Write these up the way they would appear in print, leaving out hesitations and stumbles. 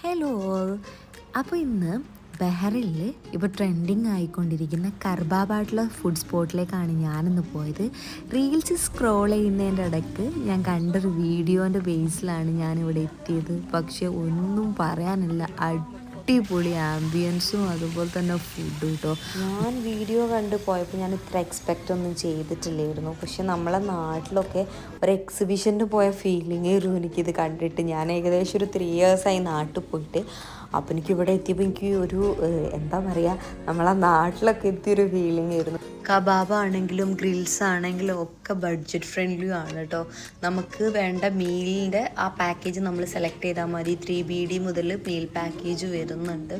Hello all. അപ്പോൾ ഇന്ന് ബഹ്റിനിൽ ഇപ്പോൾ ട്രെൻഡിങ് ആയിക്കൊണ്ടിരിക്കുന്ന കർബാബായിട്ടുള്ള ഫുഡ് സ്പോട്ടിലേക്കാണ് ഞാനിന്ന് പോയത്. റീൽസ് സ്ക്രോൾ ചെയ്യുന്നതിൻ്റെ ഇടയ്ക്ക് ഞാൻ കണ്ടൊരു വീഡിയോൻ്റെ ബേസിലാണ് ഞാനിവിടെ എത്തിയത്. പക്ഷെ ഒന്നും പറയാനില്ല, അടിപൊളി ആംബിയൻസും അതുപോലെ തന്നെ ഫുഡും കേട്ടോ. ഞാൻ വീഡിയോ കണ്ട് പോയപ്പോൾ ഞാൻ ഇത്ര എക്സ്പെക്റ്റ് ഒന്നും ചെയ്തിട്ടില്ലായിരുന്നു. പക്ഷെ നമ്മളെ നാട്ടിലൊക്കെ ഒരു എക്സിബിഷന് പോയ ഫീലിംഗ് ആയിരുന്നു എനിക്കിത് കണ്ടിട്ട്. ഞാൻ ഏകദേശം ഒരു 3 ഇയേഴ്സായി നാട്ടിൽ പോയിട്ട്. അപ്പോൾ എനിക്കിവിടെ എത്തിയപ്പോൾ എനിക്ക് ഒരു എന്താ പറയുക, നമ്മളെ നാട്ടിലൊക്കെ എത്തിയൊരു ഫീലിംഗ് ആയിരുന്നു. കബാബ് ആണെങ്കിലും ഗ്രിൽസ് ആണെങ്കിലും ഒക്കെ ബഡ്ജറ്റ് ഫ്രണ്ട്ലി ആണ് കേട്ടോ. നമുക്ക് വേണ്ട മീലിൻ്റെ ആ പാക്കേജ് നമ്മൾ സെലക്ട് ചെയ്താൽ മതി. 3BD മുതൽ മീൽ പാക്കേജ് വരുന്നുണ്ട്.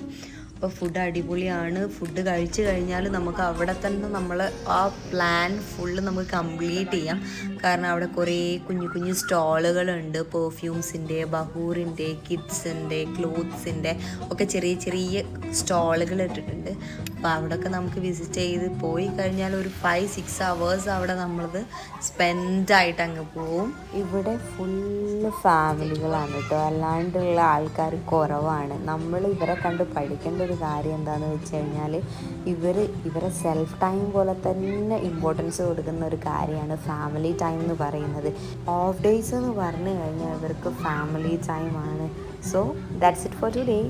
അപ്പോൾ ഫുഡ് അടിപൊളിയാണ്. ഫുഡ് കഴിച്ച് കഴിഞ്ഞാൽ നമുക്ക് അവിടെ തന്നെ നമ്മൾ ആ പ്ലാൻ ഫുള്ള് നമുക്ക് കംപ്ലീറ്റ് ചെയ്യാം. കാരണം അവിടെ കുറേ കുഞ്ഞു കുഞ്ഞു സ്റ്റോളുകളുണ്ട്. പെർഫ്യൂംസിൻ്റെ, ബഹൂറിൻ്റെ, കിഡ്സിൻ്റെ, ക്ലോത്ത്സിൻ്റെ ഒക്കെ ചെറിയ ചെറിയ സ്റ്റോളുകൾ ഇട്ടിട്ടുണ്ട്. അപ്പോൾ അവിടെയൊക്കെ നമുക്ക് വിസിറ്റ് ചെയ്ത് പോയി കഴിഞ്ഞാൽ ഒരു 5-6 അവേഴ്സ് അവിടെ നമ്മളത് സ്പെൻഡായിട്ട് അങ്ങ് പോവും. ഇവിടെ ഫുള്ള് ഫാമിലികളാണ് കേട്ടോ, അല്ലാണ്ടുള്ള ആൾക്കാർ കുറവാണ്. നമ്മൾ ഇവരെ കണ്ട് പഠിക്കേണ്ട ഒരു കാര്യം എന്താണെന്ന് വെച്ച് കഴിഞ്ഞാൽ ഇവരെ സെൽഫ് ടൈം പോലെ തന്നെ ഇമ്പോർട്ടൻസ് കൊടുക്കുന്ന ഒരു കാര്യമാണ് ഫാമിലി ടൈം എന്ന് പറയുന്നത്. ഓഫ് ഡേയ്സ് എന്ന് പറഞ്ഞു കഴിഞ്ഞാൽ ഇവർക്ക് ഫാമിലി ടൈമാണ്. So that's it for today.